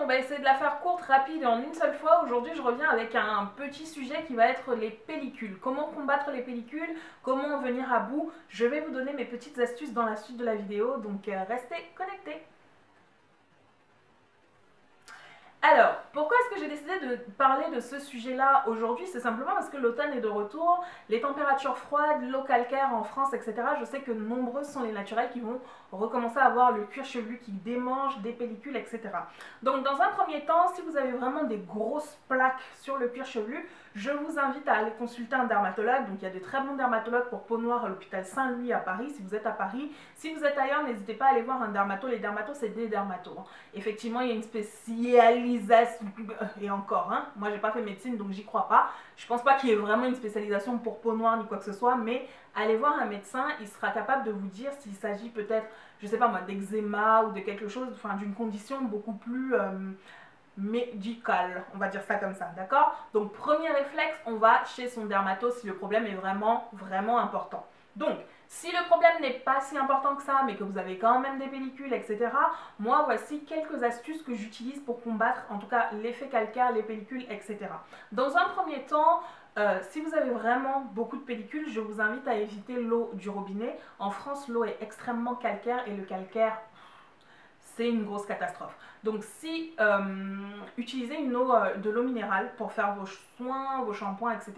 on va essayer de la faire courte, rapide et en une seule fois. Aujourd'hui, je reviens avec un petit sujet qui va être les pellicules. Comment combattre les pellicules, comment en venir à bout. Je vais vous donner mes petites astuces dans la suite de la vidéo, donc restez connectés. Alors, pourquoi est-ce que j'ai décidé de parler de ce sujet-là aujourd'hui? C'est simplement parce que l'automne est de retour, les températures froides, l'eau calcaire en France, etc. Je sais que nombreuses sont les naturels qui vont recommencer à avoir le cuir chevelu qui démange, des pellicules, etc. Donc, dans un premier temps, si vous avez vraiment des grosses plaques sur le cuir chevelu, je vous invite à aller consulter un dermatologue. Donc, il y a de très bons dermatologues pour peau noire à l'hôpital Saint-Louis à Paris, si vous êtes à Paris. Si vous êtes ailleurs, n'hésitez pas à aller voir un dermato. Les dermatos, c'est des dermatos. Effectivement, il y a une spécialisation, et encore, hein, moi j'ai pas fait médecine donc j'y crois pas. Je pense pas qu'il y ait vraiment une spécialisation pour peau noire ni quoi que ce soit, mais allez voir un médecin, il sera capable de vous dire s'il s'agit peut-être, je sais pas moi, d'eczéma ou de quelque chose, enfin d'une condition beaucoup plus médicale, on va dire ça comme ça, d'accord? Donc premier réflexe, on va chez son dermato si le problème est vraiment important. Donc, si le problème n'est pas si important que ça, mais que vous avez quand même des pellicules, etc., moi, voici quelques astuces que j'utilise pour combattre, en tout cas, l'effet calcaire, les pellicules, etc. Dans un premier temps, si vous avez vraiment beaucoup de pellicules, je vous invite à éviter l'eau du robinet. En France, l'eau est extrêmement calcaire et le calcaire, c'est une grosse catastrophe. Donc si utilisez une eau, de l'eau minérale pour faire vos soins, vos shampoings, etc.,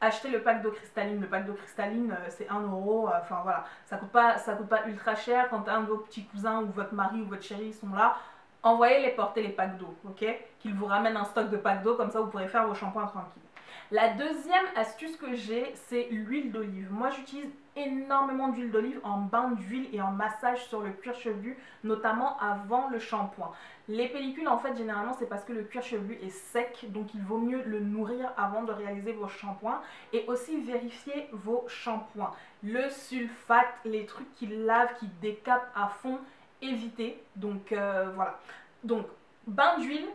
achetez le pack d'eau cristalline. Le pack d'eau cristalline, c'est 1 euro. Enfin voilà, ça coûte pas ultra cher. Quand un de vos petits cousins ou votre mari ou votre chéri sont là, envoyez-les porter les packs d'eau, ok? Qu'ils vous ramènent un stock de packs d'eau, comme ça vous pourrez faire vos shampoings tranquilles. La deuxième astuce que j'ai, c'est l'huile d'olive. Moi, j'utilise énormément d'huile d'olive en bain d'huile et en massage sur le cuir chevelu, notamment avant le shampoing. Les pellicules, en fait, généralement, c'est parce que le cuir chevelu est sec, donc il vaut mieux le nourrir avant de réaliser vos shampoings. Et aussi vérifier vos shampoings. Le sulfate, les trucs qui lavent, qui décapent à fond, évitez. Donc voilà. Donc, bain d'huile,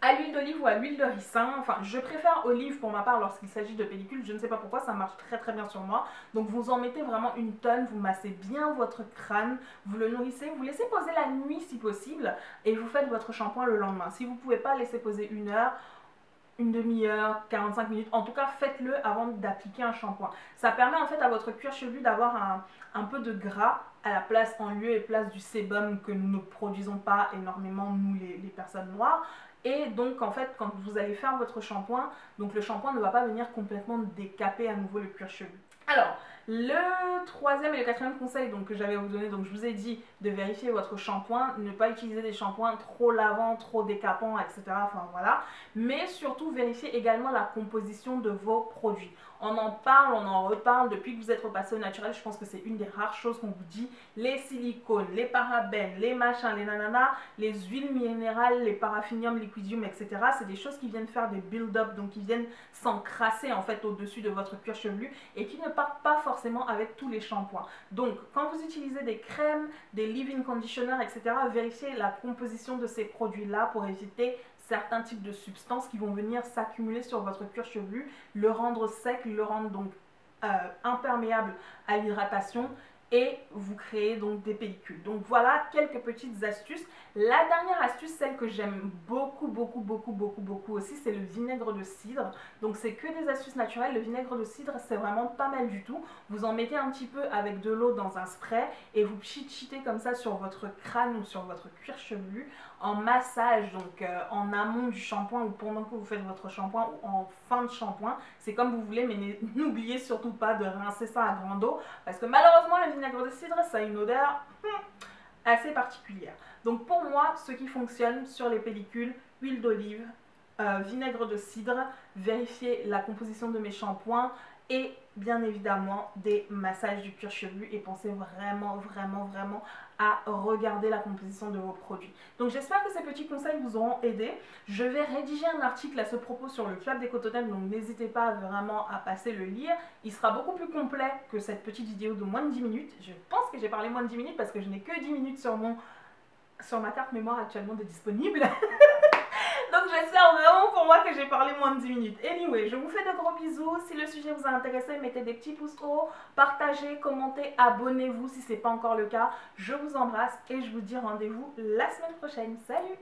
à l'huile d'olive ou à l'huile de ricin. Enfin, je préfère olive pour ma part lorsqu'il s'agit de pellicules. Je ne sais pas pourquoi, ça marche très bien sur moi. Donc vous en mettez vraiment une tonne, vous massez bien votre crâne, vous le nourrissez, vous laissez poser la nuit si possible et vous faites votre shampoing le lendemain. Si vous ne pouvez pas laisser poser une heure, une demi-heure, 45 minutes, en tout cas faites-le avant d'appliquer un shampoing. Ça permet en fait à votre cuir chevelu d'avoir un peu de gras à la place, en lieu et place du sébum que nous ne produisons pas énormément, nous les personnes noires. Et donc en fait quand vous allez faire votre shampoing, donc le shampoing ne va pas venir complètement décaper à nouveau le cuir chevelu. Alors, le troisième et le quatrième conseil donc, que j'avais à vous donner, donc je vous ai dit de vérifier votre shampoing, ne pas utiliser des shampoings trop lavants, trop décapants, etc. Enfin voilà. Mais surtout vérifier également la composition de vos produits. On en parle, on en reparle depuis que vous êtes repassé au naturel. Je pense que c'est une des rares choses qu'on vous dit. Les silicones, les parabènes, les machins, les nananas, les huiles minérales, les paraffinium, liquidium, etc. C'est des choses qui viennent faire des build-up, donc qui viennent s'encrasser en fait au-dessus de votre cuir chevelu et qui ne partent pas forcément avec tous les shampoings. Donc quand vous utilisez des crèmes, des leave-in conditionners, etc., vérifiez la composition de ces produits-là pour éviter certains types de substances qui vont venir s'accumuler sur votre cuir chevelu, le rendre sec, le rendre donc imperméable à l'hydratation et vous créez donc des pellicules. Donc voilà quelques petites astuces. La dernière astuce, celle que j'aime beaucoup aussi, c'est le vinaigre de cidre. Donc c'est que des astuces naturelles. Le vinaigre de cidre, c'est vraiment pas mal du tout. Vous en mettez un petit peu avec de l'eau dans un spray et vous pchitez comme ça sur votre crâne ou sur votre cuir chevelu en massage, donc en amont du shampoing ou pendant que vous faites votre shampoing ou en fin de shampoing. C'est comme vous voulez, mais n'oubliez surtout pas de rincer ça à grande eau parce que malheureusement le vinaigre de cidre, ça a une odeur assez particulière. Donc pour moi, ce qui fonctionne sur les pellicules, huile d'olive, vinaigre de cidre, vérifier la composition de mes shampoings et bien évidemment des massages du cuir chevelu et pensez vraiment à regarder la composition de vos produits. Donc j'espère que ces petits conseils vous auront aidé. Je vais rédiger un article à ce propos sur le club des cotonnades, donc n'hésitez pas vraiment à passer le lire. Il sera beaucoup plus complet que cette petite vidéo de moins de 10 minutes. Je pense que j'ai parlé moins de 10 minutes parce que je n'ai que 10 minutes sur ma carte mémoire actuellement de disponible. Donc j'espère vraiment pour moi que j'ai parlé moins de 10 minutes. Anyway, je vous fais de gros bisous. Si le sujet vous a intéressé, mettez des petits pouces hauts, partagez, commentez, abonnez-vous si ce n'est pas encore le cas. Je vous embrasse et je vous dis rendez-vous la semaine prochaine. Salut!